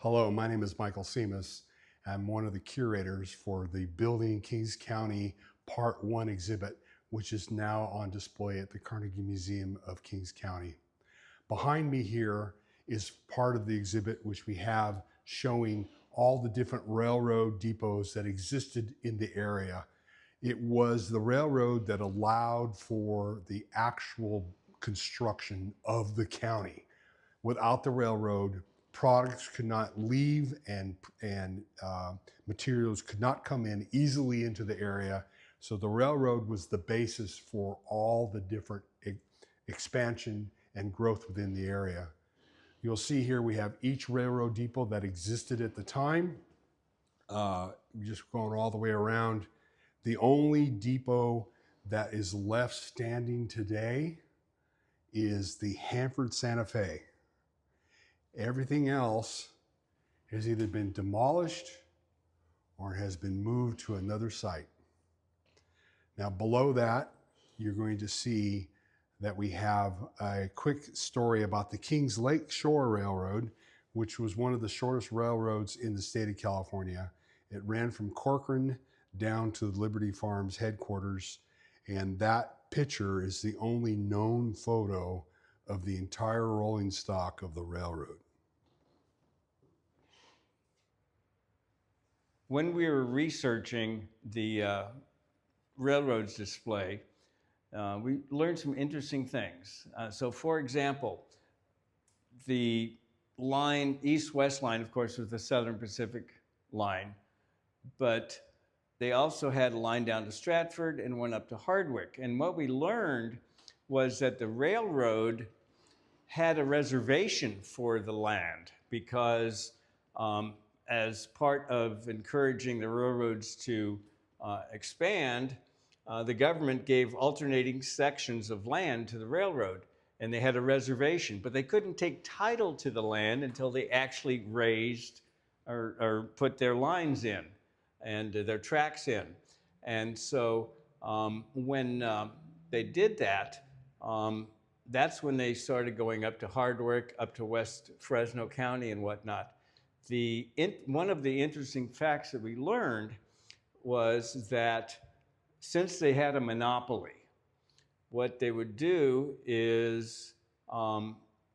Hello, my name is Michael Seamus. I'm one of the curators for the Building Kings County Part 1 exhibit, which is now on display at the Carnegie Museum of Kings County. Behind me here is part of the exhibit which we have showing all the different railroad depots that existed in the area. It was the railroad that allowed for the actual construction of the county. Without the railroad, products could not leave and materials could not come in easily into the area. So the railroad was the basis for all the different expansion and growth within the area. You'll see here we have each railroad depot that existed at the time, just going all the way around. The only depot that is left standing today is the Hanford Santa Fe. Everything else has either been demolished or has been moved to another site. Now below that, you're going to see that we have a quick story about the Kings Lake Shore Railroad, which was one of the shortest railroads in the state of California. It ran from Corcoran down to Liberty Farms headquarters, and that picture is the only known photo of the entire rolling stock of the railroad. When we were researching the railroads display, we learned some interesting things. So for example, the line, east-west line, of course, was the Southern Pacific line, but they also had a line down to Stratford and one up to Hardwick. And what we learned was that the railroad had a reservation for the land because as part of encouraging the railroads to expand, the government gave alternating sections of land to the railroad, and they had a reservation, but they couldn't take title to the land until they actually raised or put their lines in and their tracks in. And so when they did that, that's when they started going up to Hardwick, up to West Fresno County and whatnot. One of the interesting facts that we learned was that since they had a monopoly, what they would do is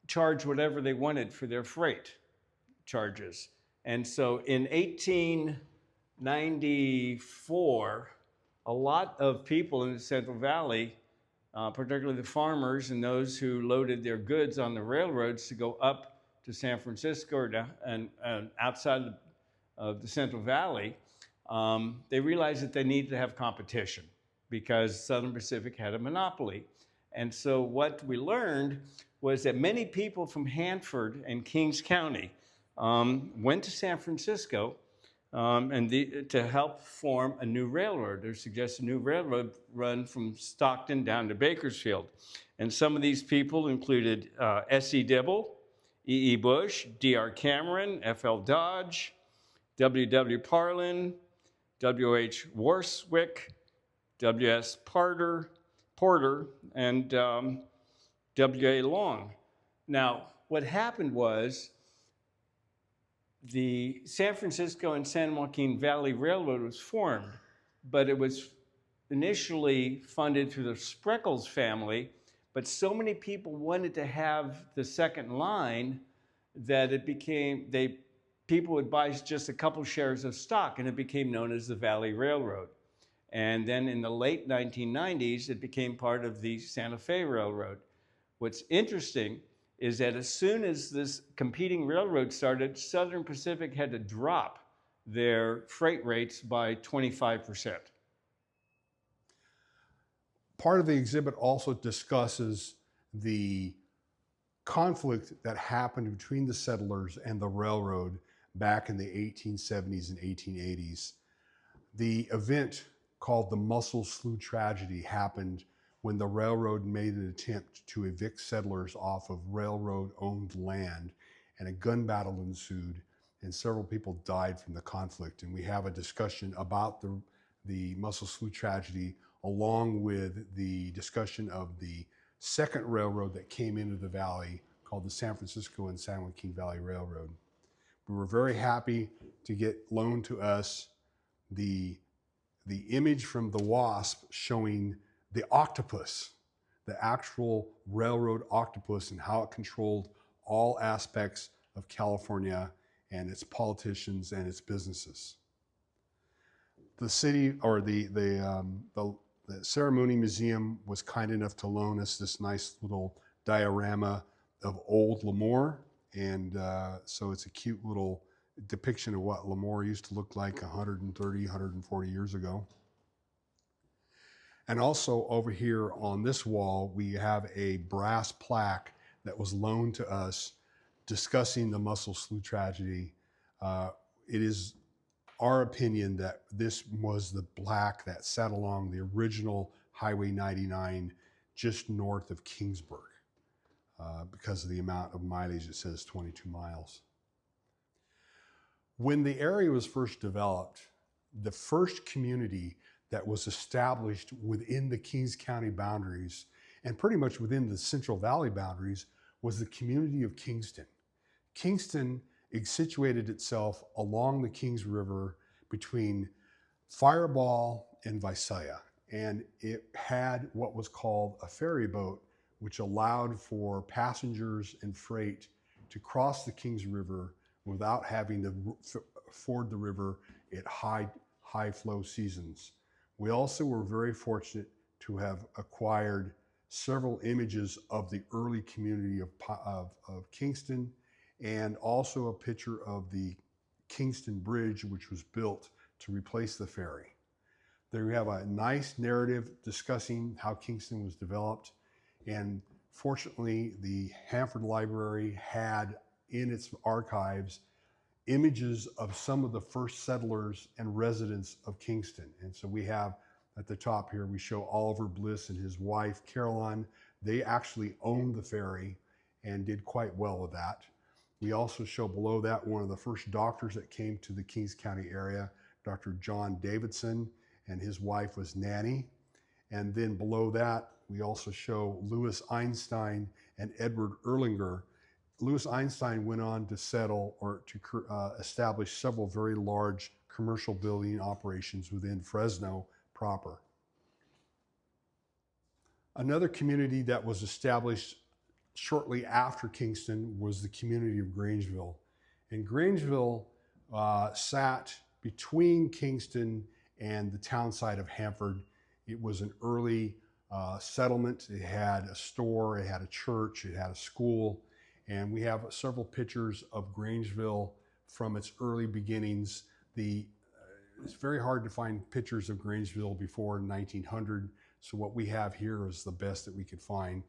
charge whatever they wanted for their freight charges. And so in 1894, a lot of people in the Central Valley, particularly the farmers and those who loaded their goods on the railroads to go up to San Francisco or and outside of the Central Valley, they realized that they needed to have competition because Southern Pacific had a monopoly. And so what we learned was that many people from Hanford and Kings County went to San Francisco to help form a new railroad. They suggested a new railroad run from Stockton down to Bakersfield. And some of these people included S.E. Dibble, E.E. Bush, D.R. Cameron, F.L. Dodge, W.W. Parlin, W.H. Warswick, W.S. Porter, and W.A. Long. Now, what happened was the San Francisco and San Joaquin Valley Railroad was formed, but it was initially funded through the Spreckels family, but so many people wanted to have the second line that it became, people would buy just a couple shares of stock, and it became known as the Valley Railroad. And then in the late 1990s, it became part of the Santa Fe Railroad. What's interesting is that as soon as this competing railroad started, Southern Pacific had to drop their freight rates by 25%. Part of the exhibit also discusses the conflict that happened between the settlers and the railroad back in the 1870s and 1880s. The event called the Muscle Slough Tragedy happened when the railroad made an attempt to evict settlers off of railroad-owned land, and a gun battle ensued, and several people died from the conflict. And we have a discussion about the Muscle Slough Tragedy, along with the discussion of the second railroad that came into the valley called the San Francisco and San Joaquin Valley Railroad. We were very happy to get loaned to us the image from the WASP showing the octopus, the actual railroad octopus, and how it controlled all aspects of California and its politicians and its businesses. The city, or the Ceremony Museum, was kind enough to loan us this nice little diorama of old Lemoore, and so it's a cute little depiction of what Lemoore used to look like 130, 140 years ago. And also over here on this wall, we have a brass plaque that was loaned to us discussing the Muscle Slough tragedy. It is our opinion that this was the plaque that sat along the original Highway 99 just north of Kingsburg, because of the amount of mileage. It says 22 miles. When the area was first developed, the first community that was established within the Kings County boundaries and pretty much within the Central Valley boundaries was the community of Kingston. Kingston situated itself along the Kings River between Fireball and Visalia, and it had what was called a ferry boat, which allowed for passengers and freight to cross the Kings River without having to ford the river at high flow seasons. We also were very fortunate to have acquired several images of the early community of Kingston, and also a picture of the Kingston Bridge, which was built to replace the ferry. There we have a nice narrative discussing how Kingston was developed, and fortunately the Hanford Library had in its archives images of some of the first settlers and residents of Kingston. And so we have at the top here, we show Oliver Bliss and his wife Caroline. They actually owned the ferry and did quite well with that. We also show below that one of the first doctors that came to the Kings County area, Dr. John Davidson, and his wife was Nanny. And then below that, we also show Louis Einstein and Edward Erlinger. Louis Einstein went on to settle or to establish several very large commercial building operations within Fresno proper. Another community that was established shortly after Kingston was the community of Grangeville. And Grangeville sat between Kingston and the town site of Hanford. It was an early settlement. It had a store, it had a church, it had a school, and we have several pictures of Grangeville from its early beginnings. It's very hard to find pictures of Grangeville before 1900, so what we have here is the best that we could find.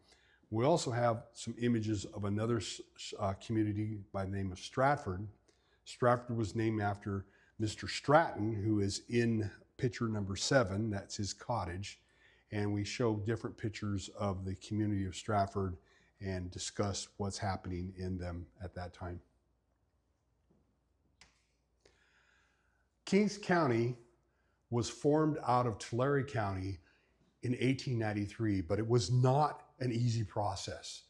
We also have some images of another community by the name of Stratford. Stratford was named after Mr. Stratton, who is in picture number 7. That's his cottage. And we show different pictures of the community of Stratford and discuss what's happening in them at that time. Kings County was formed out of Tulare County in 1893, but it was not an easy process.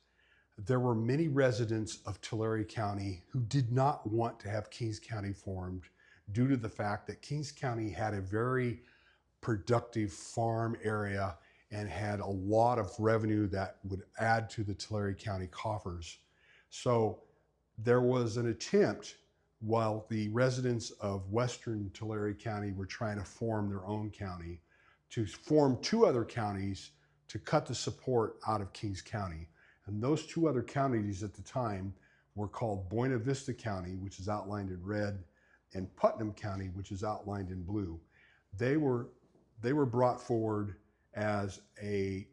There were many residents of Tulare County who did not want to have Kings County formed due to the fact that Kings County had a very productive farm area and had a lot of revenue that would add to the Tulare County coffers. So there was an attempt, while the residents of Western Tulare County were trying to form their own county, to form 2 other counties to cut the support out of Kings County. And those 2 other counties at the time were called Buena Vista County, which is outlined in red, and Putnam County, which is outlined in blue. They were brought forward as a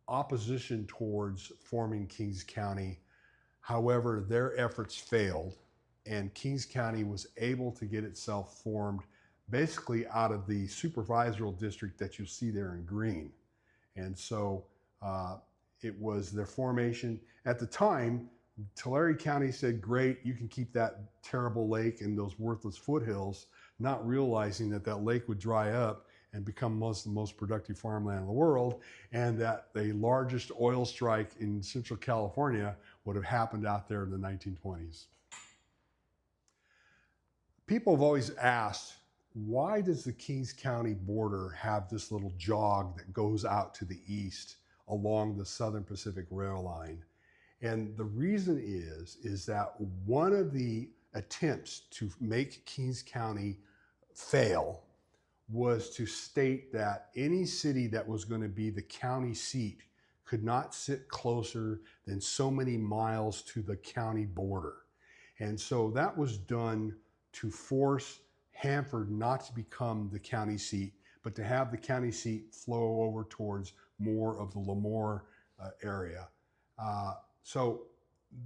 opposition towards forming Kings County. However, their efforts failed, and Kings County was able to get itself formed basically out of the supervisory district that you see there in green. And so it was their formation. At the time, Tulare County said, great, you can keep that terrible lake and those worthless foothills, not realizing that that lake would dry up and become the most productive farmland in the world, and that the largest oil strike in Central California would have happened out there in the 1920s. People have always asked, why does the Kings County border have this little jog that goes out to the east along the Southern Pacific Rail line? And the reason is that one of the attempts to make Kings County fail was to state that any city that was going to be the county seat could not sit closer than so many miles to the county border. And so that was done to force Hanford not to become the county seat, but to have the county seat flow over towards more of the Lemoore area. So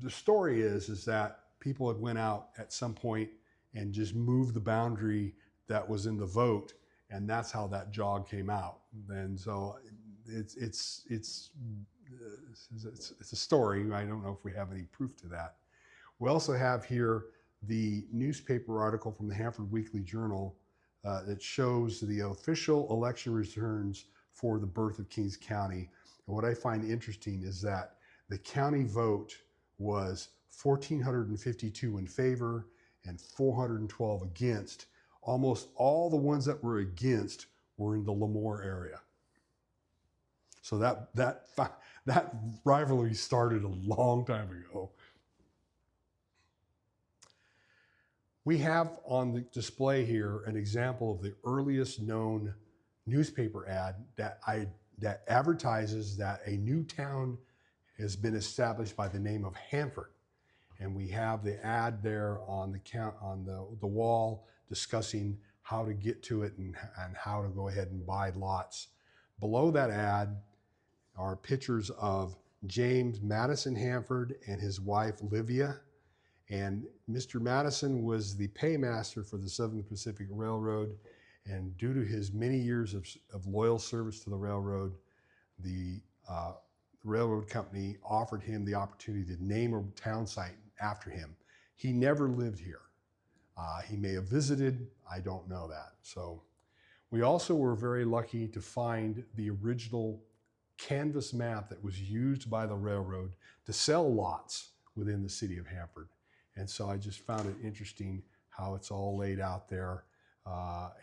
the story is that people had went out at some point and just moved the boundary that was in the vote, and that's how that jog came out. And so it's a story. I don't know if we have any proof to that. We also have here the newspaper article from the Hanford Weekly Journal that shows the official election returns for the birth of Kings County. And what I find interesting is that the county vote was 1,452 in favor and 412 against. Almost all the ones that were against were in the Lemoore area. So that rivalry started a long time ago. We have on the display here an example of the earliest known newspaper ad that advertises that a new town has been established by the name of Hanford. And we have the ad there on the wall discussing how to get to it and how to go ahead and buy lots. Below that ad are pictures of James Madison Hanford and his wife Livia. And Mr. Madison was the paymaster for the Southern Pacific Railroad. And due to his many years of loyal service to the railroad, the railroad company offered him the opportunity to name a town site after him. He never lived here. He may have visited, I don't know that. So we also were very lucky to find the original canvas map that was used by the railroad to sell lots within the city of Hanford. And so I just found it interesting how it's all laid out there.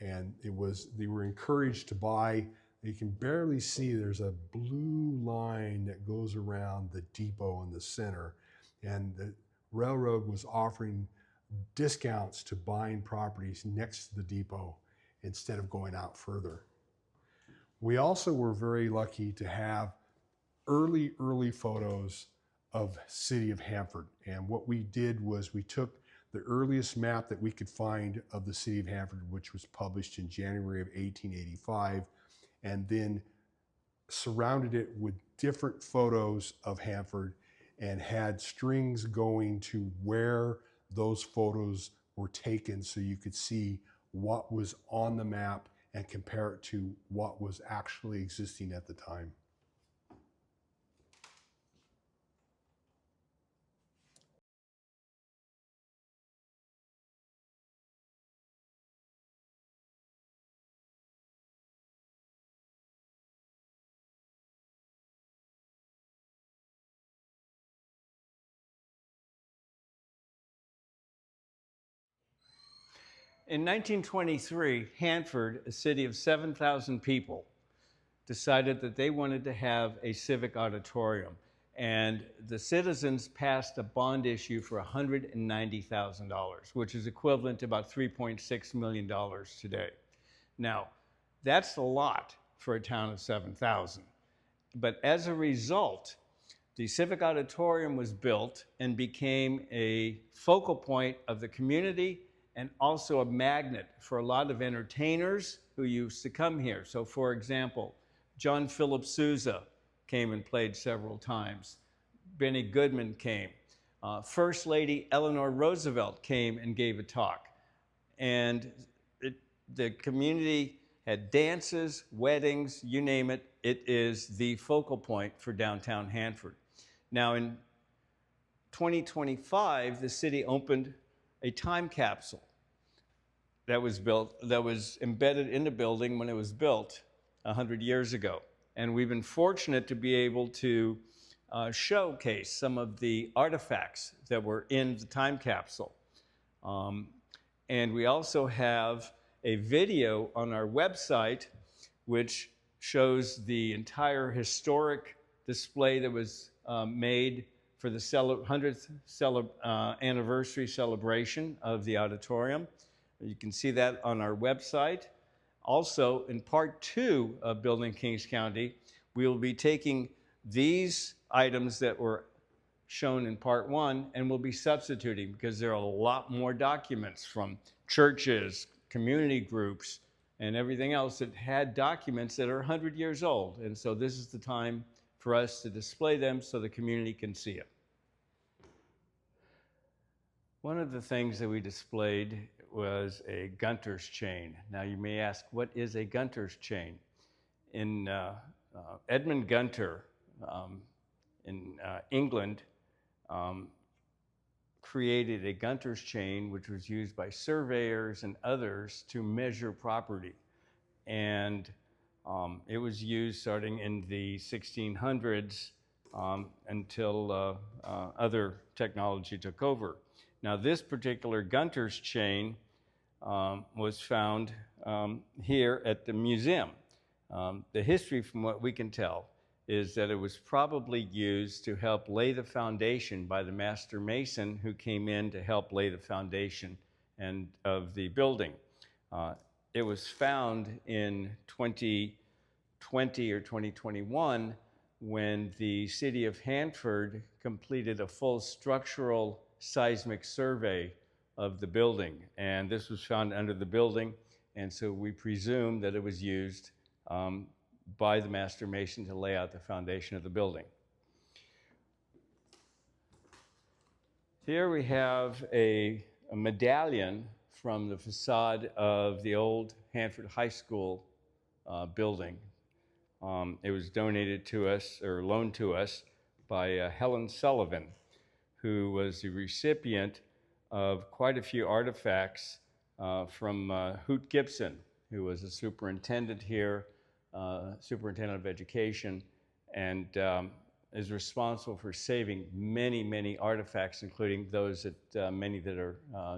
And they were encouraged to buy. You can barely see there's a blue line that goes around the depot in the center. And the railroad was offering discounts to buying properties next to the depot instead of going out further. We also were very lucky to have early photos of city of Hanford. And what we did was we took the earliest map that we could find of the city of Hanford, which was published in January of 1885, and then surrounded it with different photos of Hanford and had strings going to where those photos were taken so you could see what was on the map and compare it to what was actually existing at the time. In 1923, Hanford, a city of 7,000 people, decided that they wanted to have a civic auditorium. And the citizens passed a bond issue for $190,000, which is equivalent to about $3.6 million today. Now, that's a lot for a town of 7,000. But as a result, the Civic Auditorium was built and became a focal point of the community and also a magnet for a lot of entertainers who used to come here. So for example, John Philip Sousa came and played several times. Benny Goodman came. First Lady Eleanor Roosevelt came and gave a talk. And the community had dances, weddings, you name it. It is the focal point for downtown Hanford. Now in 2025, the city opened a time capsule that was built, that was embedded in the building when it was built 100 years ago. And we've been fortunate to be able to showcase some of the artifacts that were in the time capsule. And we also have a video on our website which shows the entire historic display that was made for the 100th anniversary celebration of the auditorium. You can see that on our website. Also, in part 2 of Building Kings County, we will be taking these items that were shown in part 1 and we'll be substituting, because there are a lot more documents from churches, community groups, and everything else that had documents that are 100 years old. And so this is the time for us to display them so the community can see it. One of the things that we displayed was a Gunter's chain. Now you may ask, what is a Gunter's chain? In Edmund Gunter in England created a Gunter's chain, which was used by surveyors and others to measure property. And it was used starting in the 1600s until other technology took over. Now, this particular Gunter's chain was found here at the museum. The history, from what we can tell, is that it was probably used to help lay the foundation by the master mason who came in to help lay the foundation of the building. It was found in 2020 or 2021 when the city of Hanford completed a full structural seismic survey of the building. And this was found under the building, and so we presume that it was used by the master mason to lay out the foundation of the building. Here we have a medallion from the facade of the old Hanford High School building. It was donated to us, or loaned to us, by Helen Sullivan, who was the recipient of quite a few artifacts from Hoot Gibson, who was a superintendent here, superintendent of education, and is responsible for saving many, many artifacts, including those that many that are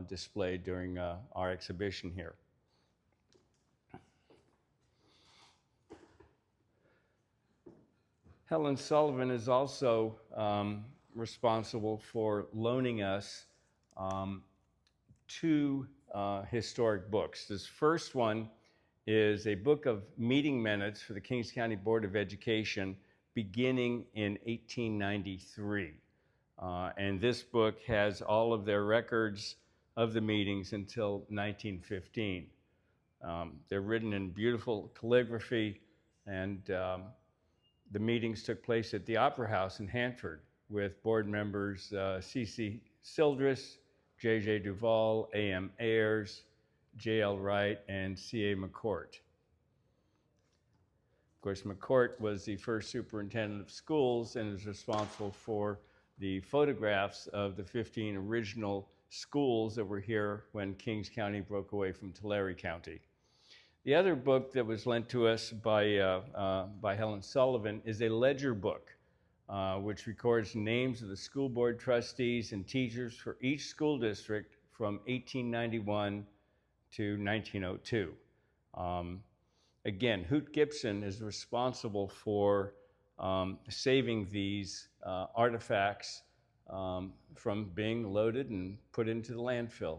displayed during our exhibition here. Helen Sullivan is also responsible for loaning us 2 historic books. This first one is a book of meeting minutes for the Kings County Board of Education beginning in 1893. And this book has all of their records of the meetings until 1915. They're written in beautiful calligraphy, and the meetings took place at the Opera House in Hanford with board members C.C. Sildress, J.J. Duvall, A.M. Ayers, J.L. Wright, and C.A. McCourt. Of course, McCourt was the first superintendent of schools and is responsible for the photographs of the 15 original schools that were here when Kings County broke away from Tulare County. The other book that was lent to us by Helen Sullivan is a ledger book, which records names of the school board trustees and teachers for each school district from 1891 to 1902. Again, Hoot Gibson is responsible for saving these artifacts from being loaded and put into the landfill.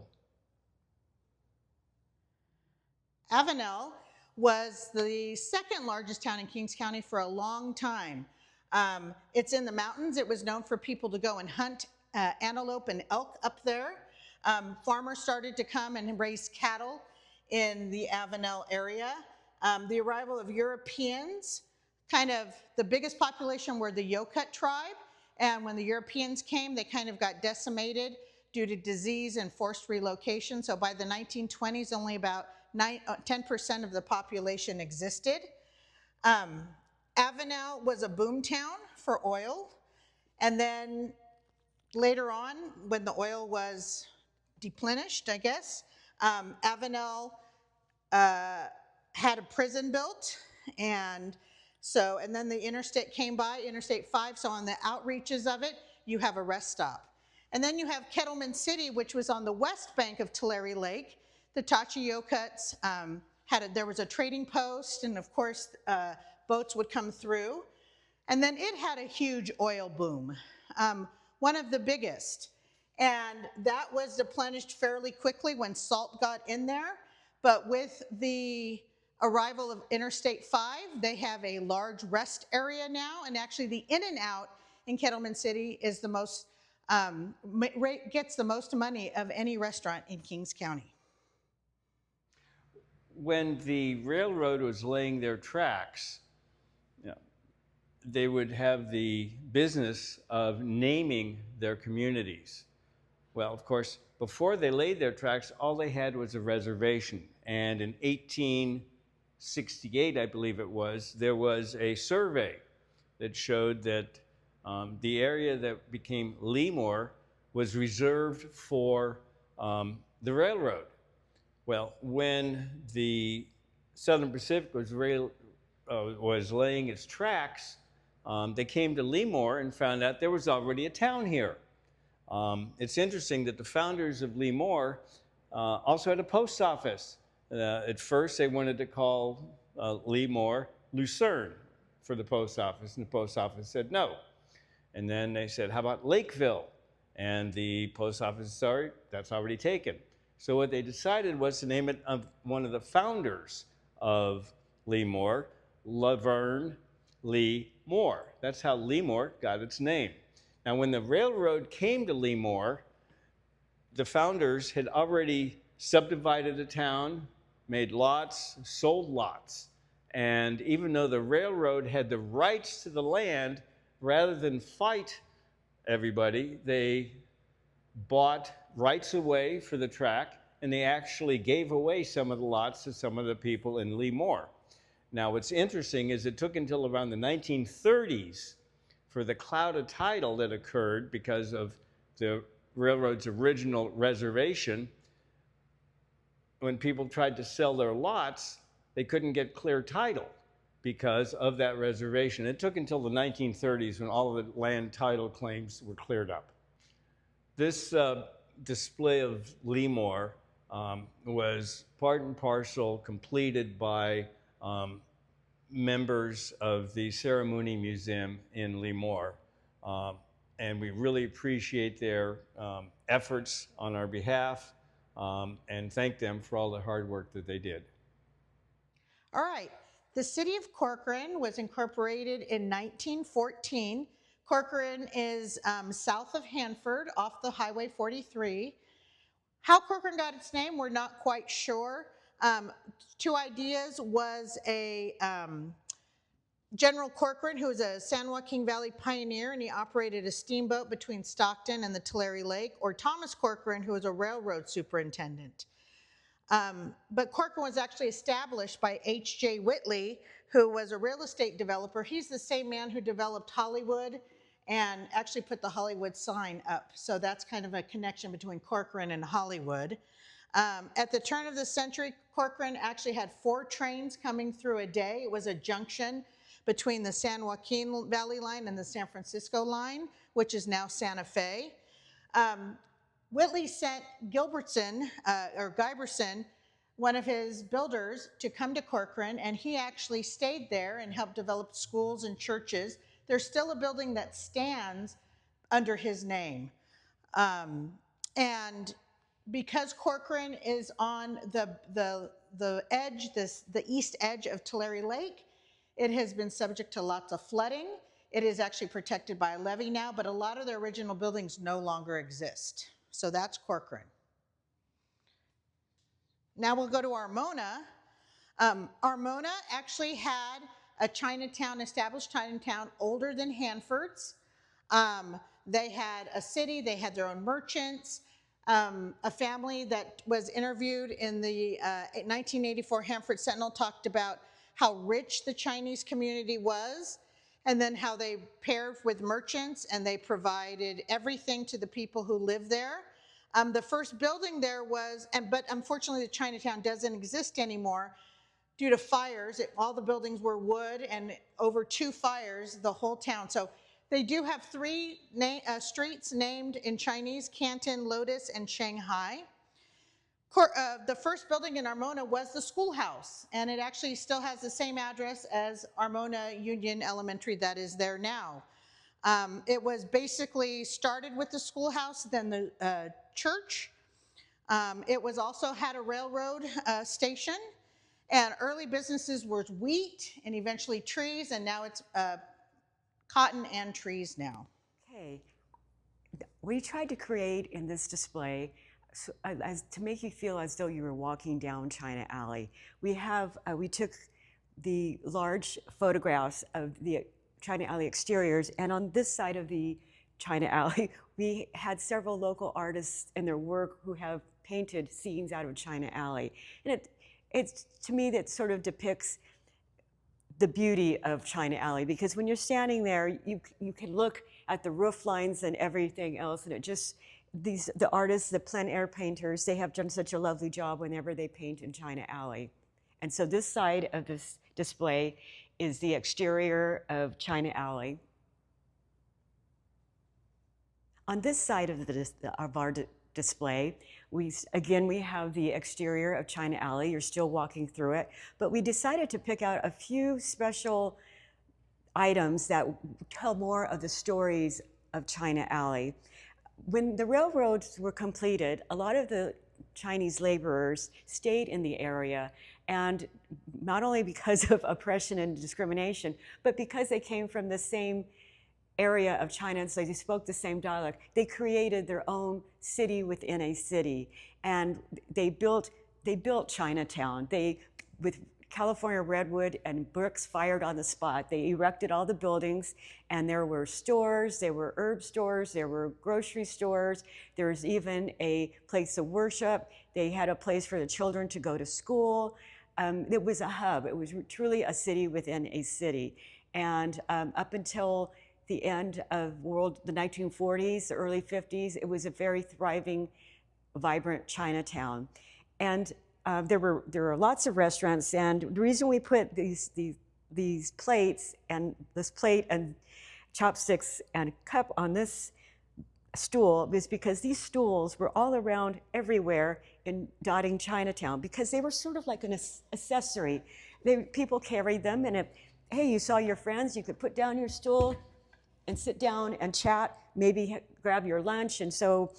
Avenel was the second largest town in Kings County for a long time. It's in the mountains. It was known for people to go and hunt antelope and elk up there. Farmers started to come and raise cattle in the Avenel area. The arrival of Europeans, kind of the biggest population were the Yokut tribe, and when the Europeans came, they kind of got decimated due to disease and forced relocation. So by the 1920s, only about 10% of the population existed. Avenel was a boom town for oil, and then later on, when the oil was deplenished, I guess, Avenel had a prison built, and then the interstate came by, Interstate 5, so on the outreaches of it, you have a rest stop. And then you have Kettleman City, which was on the west bank of Tulare Lake, The Tachiyokuts there was a trading post, and of course, boats would come through. And then it had a huge oil boom, one of the biggest. And that was replenished fairly quickly when salt got in there. But with the arrival of Interstate 5, they have a large rest area now. And actually, the In-N-Out in Kettleman City is the most, gets the most money of any restaurant in Kings County. When the railroad was laying their tracks, they would have the business of naming their communities. Well, of course, before they laid their tracks, all they had was a reservation. And in 1868, I believe it was, there was a survey that showed that the area that became Lemoore was reserved for the railroad. Well, when the Southern Pacific was laying its tracks, they came to Lemoore and found out there was already a town here. It's interesting that the founders of Lemoore also had a post office. At first, they wanted to call Lemoore Lucerne for the post office, and the post office said no. And then they said, how about Lakeville? And the post office said, sorry, that's already taken. So what they decided was to name it of one of the founders of Lemoore, Laverne Lee Moore. That's how Lemoore got its name. Now, when the railroad came to Lemoore, the founders had already subdivided the town, made lots, sold lots. And even though the railroad had the rights to the land, rather than fight everybody, they bought rights away for the track, and they actually gave away some of the lots to some of the people in Lemoore. Now, what's interesting is it took until around the 1930s for the cloud of title that occurred because of the railroad's original reservation. When people tried to sell their lots, they couldn't get clear title because of that reservation. It took until the 1930s when all of the land title claims were cleared up. This display of Lemoore was part and parcel completed by members of the Ceremony Museum in Lemoore. And we really appreciate their efforts on our behalf and thank them for all the hard work that they did. All right. The city of Corcoran was incorporated in 1914. Corcoran is south of Hanford off the Highway 43. How Corcoran got its name, we're not quite sure. Two Ideas was a General Corcoran, who was a San Joaquin Valley pioneer, and he operated a steamboat between Stockton and the Tulare Lake, or Thomas Corcoran, who was a railroad superintendent. But Corcoran was actually established by H.J. Whitley, who was a real estate developer. He's the same man who developed Hollywood and actually put the Hollywood sign up. So that's kind of a connection between Corcoran and Hollywood. At the turn of the century, Corcoran actually had 4 trains coming through a day. It was a junction between the San Joaquin Valley line and the San Francisco line, which is now Santa Fe. Whitley sent Gilbertson, or Giberson, one of his builders, to come to Corcoran, and he actually stayed there and helped develop schools and churches. There's still a building that stands under his name. And because Corcoran is on the edge, the east edge of Tulare Lake, it has been subject to lots of flooding. It is actually protected by a levee now, but a lot of the original buildings no longer exist. So that's Corcoran. Now we'll go to Armona. Armona actually had a Chinatown, established Chinatown, older than Hanford's. They had a city, they had their own merchants. A family that was interviewed in the 1984 Hanford Sentinel talked about how rich the Chinese community was, and then how they paired with merchants and they provided everything to the people who live there. The first building there was, but unfortunately the Chinatown doesn't exist anymore due to fires. All the buildings were wood, and over 2 fires, the whole town. So they do have 3 streets named in Chinese: Canton, Lotus, and Shanghai. The first building in Armona was the schoolhouse, and it actually still has the same address as Armona Union Elementary that is there now. It was basically started with the schoolhouse, then the church. It was also had a railroad station, and early businesses were wheat and eventually trees, and now it's cotton and trees now. Okay, we tried to create in this display to make you feel as though you were walking down China Alley. We took the large photographs of the China Alley exteriors, and on this side of the China Alley, we had several local artists in their work who have painted scenes out of China Alley. And it's to me, that sort of depicts the beauty of China Alley, because when you're standing there, you can look at the roof lines and everything else, and it just, the artists, the plein air painters, they have done such a lovely job whenever they paint in China Alley. And so this side of this display is the exterior of China Alley. On this side of our display, we have the exterior of China Alley. You're still walking through it, but we decided to pick out a few special items that tell more of the stories of China Alley. When the railroads were completed, a lot of the Chinese laborers stayed in the area, and not only because of oppression and discrimination, but because they came from the same area of China, and so they spoke the same dialect. They created their own city within a city, and they built Chinatown. With California redwood and bricks fired on the spot, they erected all the buildings, and there were stores, there were herb stores, there were grocery stores, there was even a place of worship. They had a place for the children to go to school. It was a hub. It was truly a city within a city. And up until the end of the 1940s, the early 50s, it was a very thriving, vibrant Chinatown. And there were lots of restaurants, and the reason we put these plates and this plate and chopsticks and cup on this stool was because these stools were all around everywhere in dotting Chinatown, because they were sort of like an accessory. People carried them, and if, hey, you saw your friends, you could put down your stool and sit down and chat, maybe grab your lunch. And so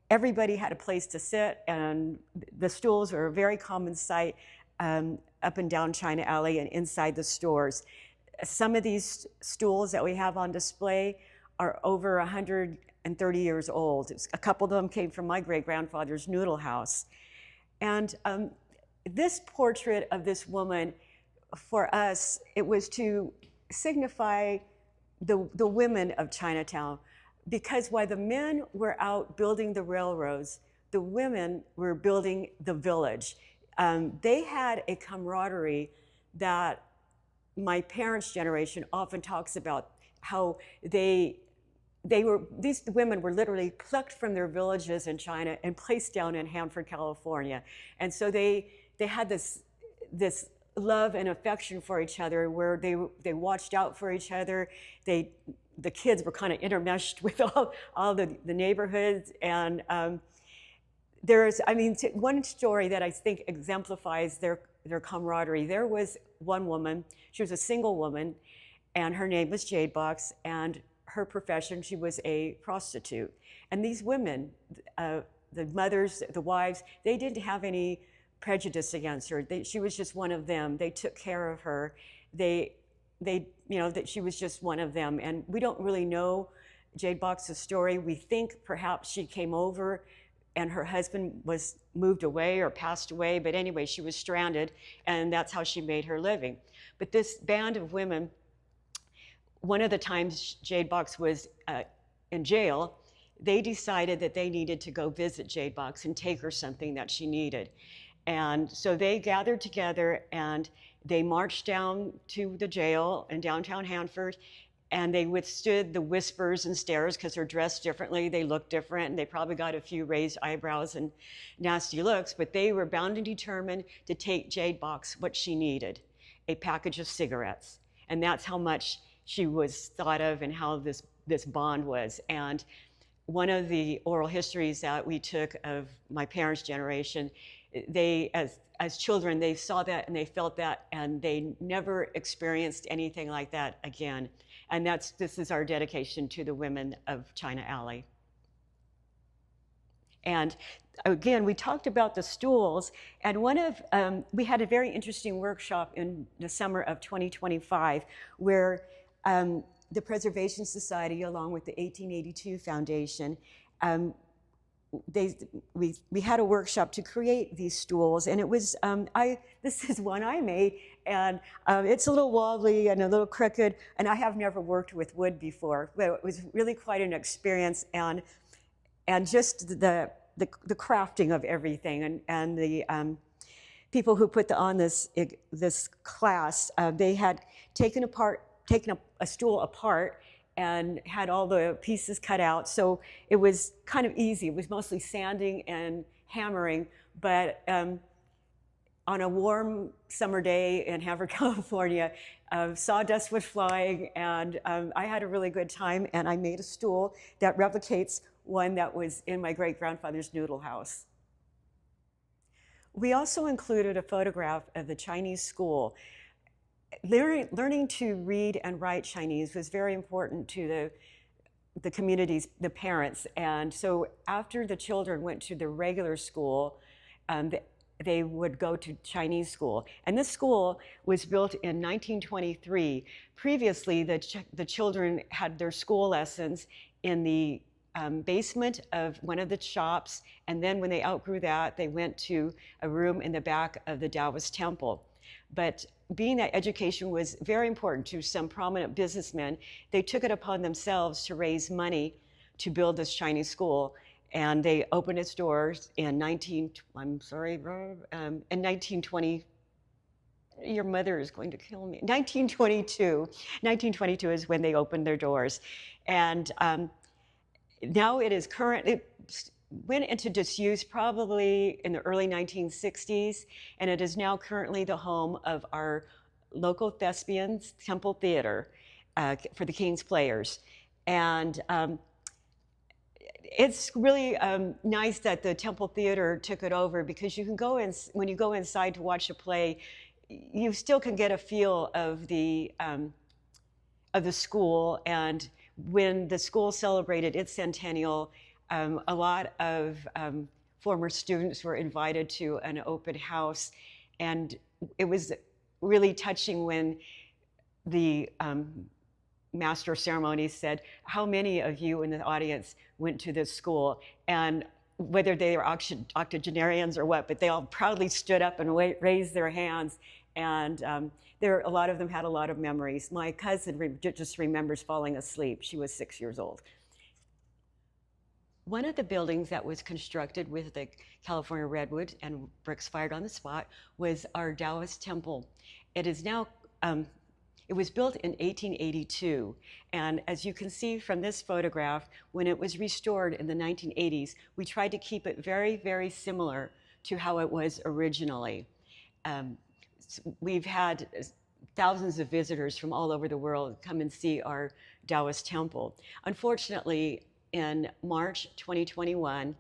everybody had a place to sit, and the stools were a very common sight up and down China Alley and inside the stores. Some of these stools that we have on display are over 130 years old. A couple of them came from my great-grandfather's noodle house. And this portrait of this woman, for us, it was to signify the women of Chinatown, because while the men were out building the railroads, the women were building the village. They had a camaraderie that my parents' generation often talks about, how these women were literally plucked from their villages in China and placed down in Hanford, California. And so they had this love and affection for each other, where they watched out for each other. The kids were kind of intermeshed with all the neighborhoods. And one story that I think exemplifies their camaraderie. There was one woman, she was a single woman, and her name was Jade Box, and her profession, she was a prostitute. And these women, the mothers, the wives, they didn't have any prejudice against her. She was just one of them. They took care of her. That she was just one of them. And we don't really know Jade Box's story. We think perhaps she came over and her husband was moved away or passed away. But anyway, she was stranded, and that's how she made her living. But this band of women, one of the times Jade Box was in jail, they decided that they needed to go visit Jade Box and take her something that she needed. And so they gathered together, and they marched down to the jail in downtown Hanford, and they withstood the whispers and stares, because they're dressed differently, they look different, and they probably got a few raised eyebrows and nasty looks, but they were bound and determined to take Jade Box what she needed, a package of cigarettes. And that's how much she was thought of and how this bond was. And one of the oral histories that we took of my parents' generation, they, as children, they saw that and they felt that, and they never experienced anything like that again. And this is our dedication to the women of China Alley. And again, we talked about the stools, and we had a very interesting workshop in the summer of 2025 where the Preservation Society, along with the 1882 Foundation, we had a workshop to create these stools, and it was this is one I made, and it's a little wobbly and a little crooked, and I have never worked with wood before, but it was really quite an experience, and just the crafting of everything, and the people who put on this class, they had taken a stool apart and had all the pieces cut out. So it was kind of easy. It was mostly sanding and hammering, but on a warm summer day in Havre, California, sawdust was flying, and I had a really good time, and I made a stool that replicates one that was in my great-grandfather's noodle house. We also included a photograph of the Chinese school. Learning to read and write Chinese was very important to the communities, the parents. And so after the children went to the regular school, they would go to Chinese school. And this school was built in 1923. Previously, the children had their school lessons in the basement of one of the shops. And then when they outgrew that, they went to a room in the back of the Taoist temple. But being that education was very important to some prominent businessmen, they took it upon themselves to raise money to build this Chinese school. And they opened its doors in 1920. Your mother is going to kill me. 1922. 1922 is when they opened their doors. And now it went into disuse probably in the early 1960s, and it is now currently the home of our local Thespians Temple Theater for the King's Players. And it's really nice that the Temple Theater took it over, because you can go in, when you go inside to watch a play, you still can get a feel of the school. And when the school celebrated its centennial, a lot of former students were invited to an open house, and it was really touching when the master of ceremonies said, "How many of you in the audience went to this school?" And whether they were octogenarians or what, but they all proudly stood up and raised their hands, and a lot of them had a lot of memories. My cousin just remembers falling asleep. She was 6 years old. One of the buildings that was constructed with the California redwood and bricks fired on the spot was our Taoist temple. It is now, it was built in 1882. And as you can see from this photograph, when it was restored in the 1980s, we tried to keep it very, very similar to how it was originally. We've had thousands of visitors from all over the world come and see our Taoist temple. Unfortunately, in March 2021,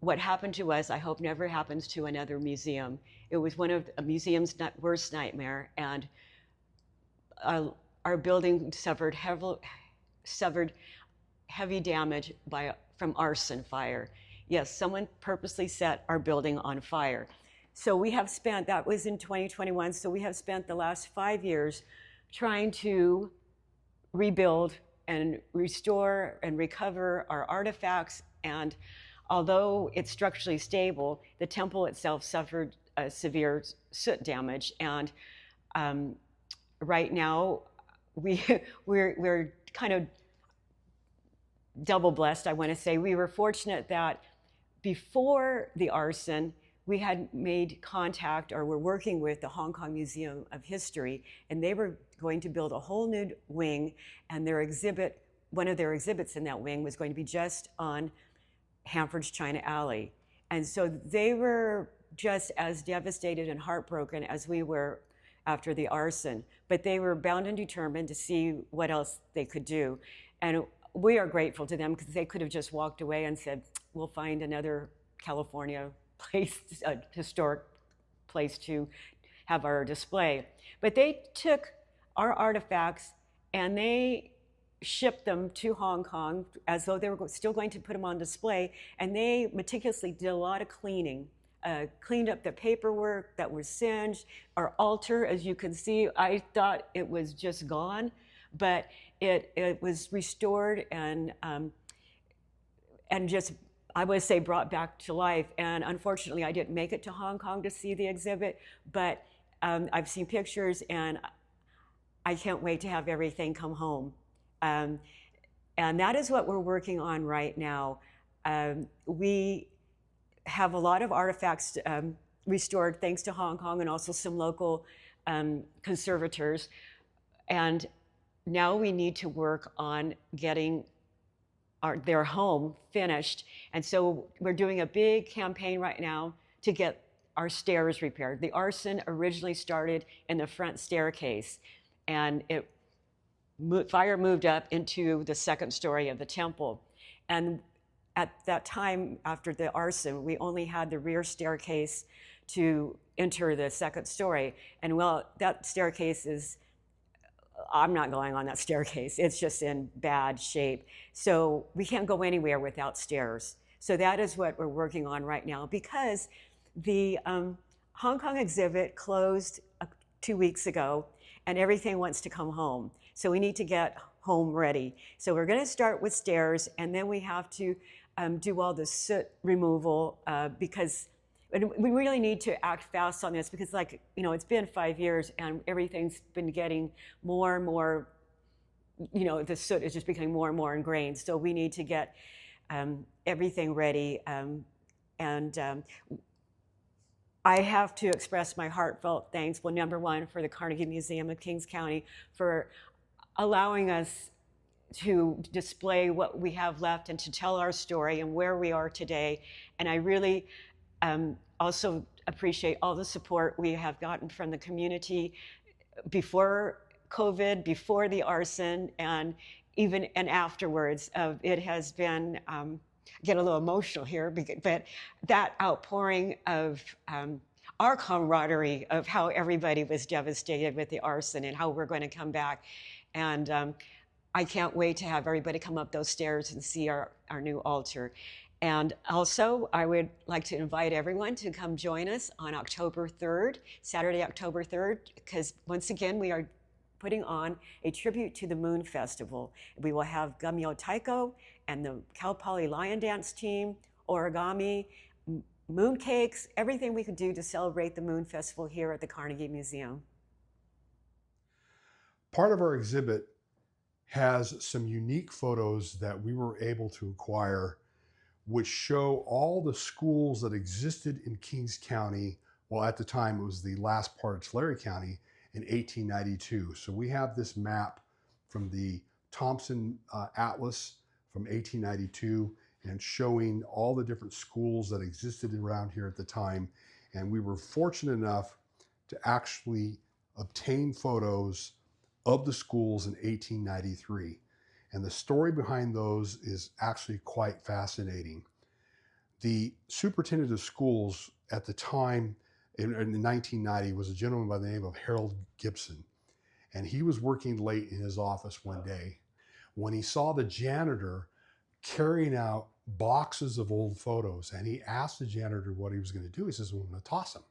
what happened to us, I hope never happens to another museum. It was one of a museum's worst nightmare, and our building suffered heavy damage from arson fire. Yes, someone purposely set our building on fire. So we have spent, that was in 2021, so we have spent the last 5 years trying to rebuild and restore and recover our artifacts. And although it's structurally stable, the temple itself suffered severe soot damage. And right now, we're kind of double blessed, I want to say. We were fortunate that before the arson, we had made contact, or were working with the Hong Kong Museum of History, and they were going to build a whole new wing, and one of their exhibits in that wing was going to be just on Hanford's China Alley. And so they were just as devastated and heartbroken as we were after the arson, but they were bound and determined to see what else they could do. And we are grateful to them, because they could have just walked away and said, "We'll find another California place, a historic place to have our display. But they took our artifacts and they shipped them to Hong Kong as though they were still going to put them on display, and they meticulously did a lot of cleaning. Cleaned up the paperwork that was singed. Our altar, as you can see, I thought it was just gone, but it was restored and just, I would say, brought back to life. And unfortunately, I didn't make it to Hong Kong to see the exhibit, but I've seen pictures, and I can't wait to have everything come home. And that is what we're working on right now. We have a lot of artifacts restored thanks to Hong Kong and also some local conservators. And now we need to work on getting their home finished. And so we're doing a big campaign right now to get our stairs repaired. The arson originally started in the front staircase, and fire moved up into the second story of the temple. And at that time, after the arson, we only had the rear staircase to enter the second story. And well, that staircase I'm not going on that staircase. It's just in bad shape. So we can't go anywhere without stairs. So that is what we're working on right now, because the Hong Kong exhibit closed 2 weeks ago, and everything wants to come home. So we need to get home ready. So we're going to start with stairs, and then we have to do all the soot removal because we really need to act fast on this, because, like, you know, it's been 5 years and everything's been getting more and more, you know, the soot is just becoming more and more ingrained. So we need to get everything ready. I have to express my heartfelt thanks, well, number one, for the Carnegie Museum of Kings County for allowing us to display what we have left and to tell our story and where we are today. And I really also appreciate all the support we have gotten from the community before COVID, before the arson, and even and afterwards. It has been, get a little emotional here, but that outpouring of our camaraderie of how everybody was devastated with the arson and how we're going to come back. And I can't wait to have everybody come up those stairs and see our new altar. And also, I would like to invite everyone to come join us on October 3rd, Saturday, October 3rd, because once again, we are putting on a tribute to the Moon Festival. We will have Gumyo Taiko and the Cal Poly Lion Dance team, origami, moon cakes, everything we could do to celebrate the Moon Festival here at the Carnegie Museum. Part of our exhibit has some unique photos that we were able to acquire, which show all the schools that existed in Kings County. Well, at the time, it was the last part of Tulare County in 1892. So we have this map from the Thompson Atlas from 1892 and showing all the different schools that existed around here at the time. And we were fortunate enough to actually obtain photos of the schools in 1893. And the story behind those is actually quite fascinating. The superintendent of schools at the time in 1990 was a gentleman by the name of Harold Gibson. And he was working late in his office one day when he saw the janitor carrying out boxes of old photos. And he asked the janitor what he was going to do. He says, well, I'm going to toss them.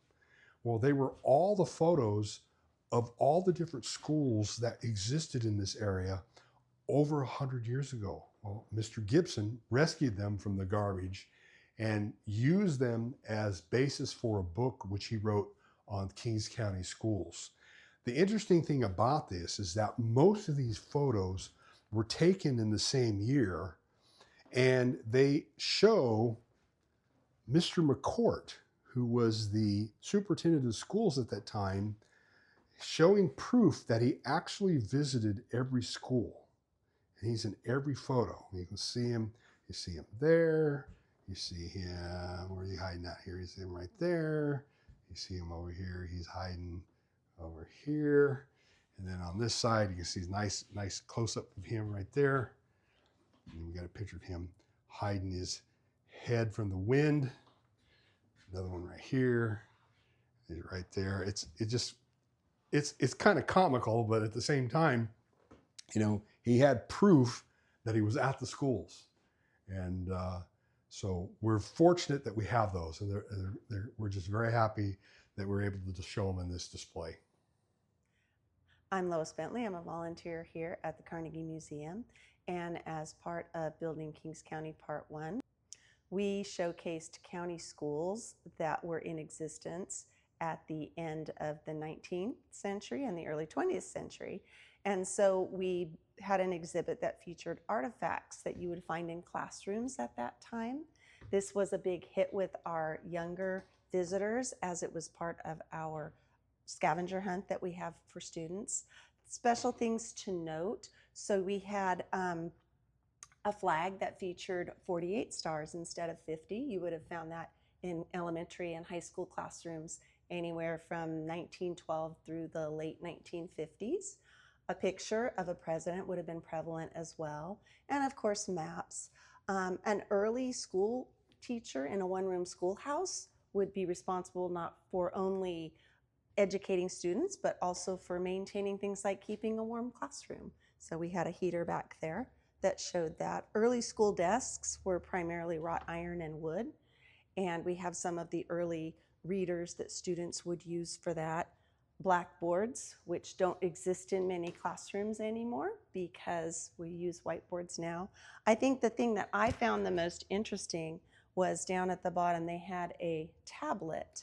Well, they were all the photos of all the different schools that existed in this area over 100 years ago. Well, Mr. Gibson rescued them from the garbage and used them as basis for a book which he wrote on Kings County schools. The interesting thing about this is that most of these photos were taken in the same year, and they show Mr. McCourt, who was the superintendent of schools at that time, showing proof that he actually visited every school. And he's in every photo. You can see him, you see him there, you see him, where are you hiding at here? You see him right there. You see him over here, he's hiding over here. And then on this side, you can see nice close-up of him right there. And we got a picture of him hiding his head from the wind. Another one right here, right there. It's kind of comical, but at the same time, he had proof that he was at the schools, and so we're fortunate that we have those, and we're just very happy that we're able to show them in this display. I'm Lois Bentley. I'm a volunteer here at the Carnegie Museum, and as part of Building Kings County Part 1, we showcased county schools that were in existence at the end of the 19th century and the early 20th century. And so we had an exhibit that featured artifacts that you would find in classrooms at that time. This was a big hit with our younger visitors, as it was part of our scavenger hunt that we have for students. Special things to note, so we had a flag that featured 48 stars instead of 50. You would have found that in elementary and high school classrooms anywhere from 1912 through the late 1950s. A picture of a president would have been prevalent as well, and of course maps. An early school teacher in a one-room schoolhouse would be responsible not for only educating students, but also for maintaining things like keeping a warm classroom. So we had a heater back there that showed that. Early school desks were primarily wrought iron and wood, and we have some of the early readers that students would use for that. Blackboards, which don't exist in many classrooms anymore because we use whiteboards now. I think the thing that I found the most interesting was down at the bottom, they had a tablet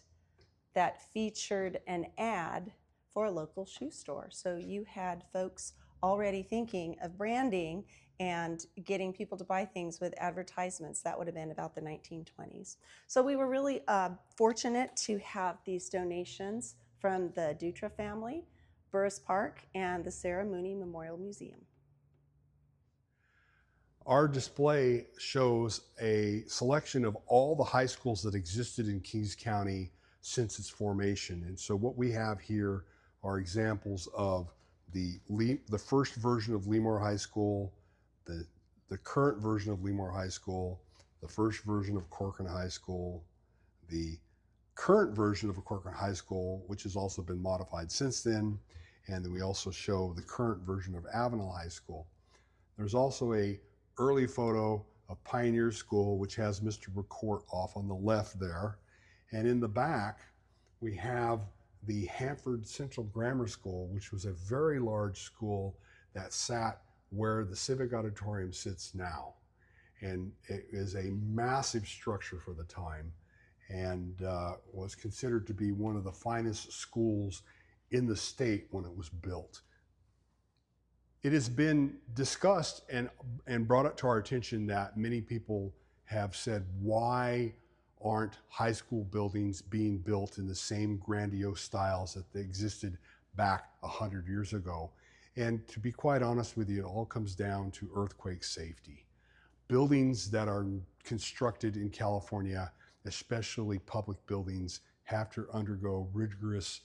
that featured an ad for a local shoe store. So you had folks already thinking of branding and getting people to buy things with advertisements. That would have been about the 1920s. So we were really fortunate to have these donations from the Dutra family, Burris Park, and the Sarah Mooney Memorial Museum. Our display shows a selection of all the high schools that existed in Kings County since its formation. And so what we have here are examples of the first version of Lemoore High School, the current version of Lemoore High School, the first version of Corcoran High School, the current version of a Corcoran High School, which has also been modified since then, and then we also show the current version of Avenel High School. There's also a early photo of Pioneer School, which has Mr. McCourt off on the left there, and in the back we have the Hanford Central Grammar School, which was a very large school that sat where the Civic Auditorium sits now, and it is a massive structure for the time, and was considered to be one of the finest schools in the state when it was built. It has been discussed and brought up to our attention that many people have said, why aren't high school buildings being built in the same grandiose styles that they existed back 100 years ago? And to be quite honest with you, it all comes down to earthquake safety. Buildings that are constructed in California, especially public buildings, have to undergo rigorous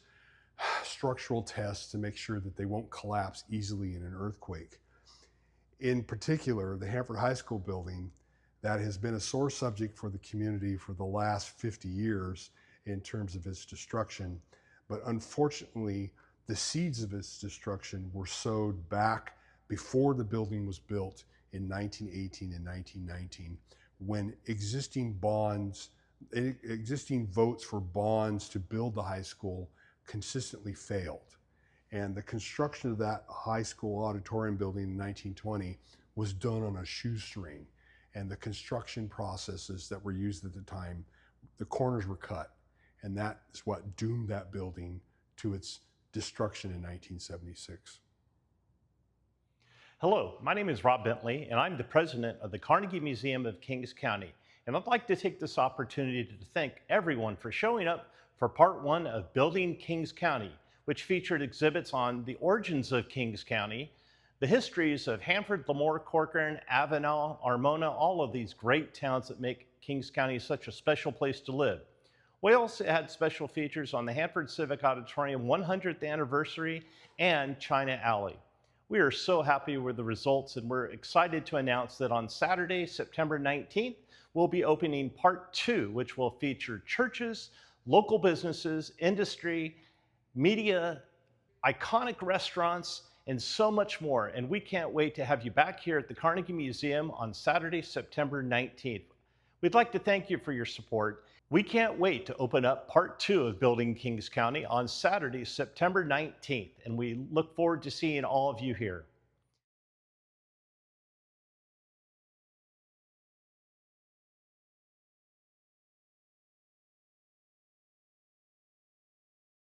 structural tests to make sure that they won't collapse easily in an earthquake. In particular, the Hanford High School building, that has been a sore subject for the community for the last 50 years in terms of its destruction. But unfortunately, the seeds of its destruction were sowed back before the building was built in 1918 and 1919, when existing votes for bonds to build the high school consistently failed. And the construction of that high school auditorium building in 1920 was done on a shoestring. And the construction processes that were used at the time, the corners were cut. And that is what doomed that building to its destruction in 1976. Hello, my name is Rob Bentley, and I'm the president of the Carnegie Museum of Kings County. And I'd like to take this opportunity to thank everyone for showing up for part 1 of Building Kings County, which featured exhibits on the origins of Kings County, the histories of Hanford, Lemoore, Corcoran, Avenel, Armona, all of these great towns that make Kings County such a special place to live. We also had special features on the Hanford Civic Auditorium 100th anniversary and China Alley. We are so happy with the results, and we're excited to announce that on Saturday, September 19th, we'll be opening part 2, which will feature churches, local businesses, industry, media, iconic restaurants, and so much more. And we can't wait to have you back here at the Carnegie Museum on Saturday, September 19th. We'd like to thank you for your support. We can't wait to open up part 2 of Building Kings County on Saturday, September 19th. And we look forward to seeing all of you here.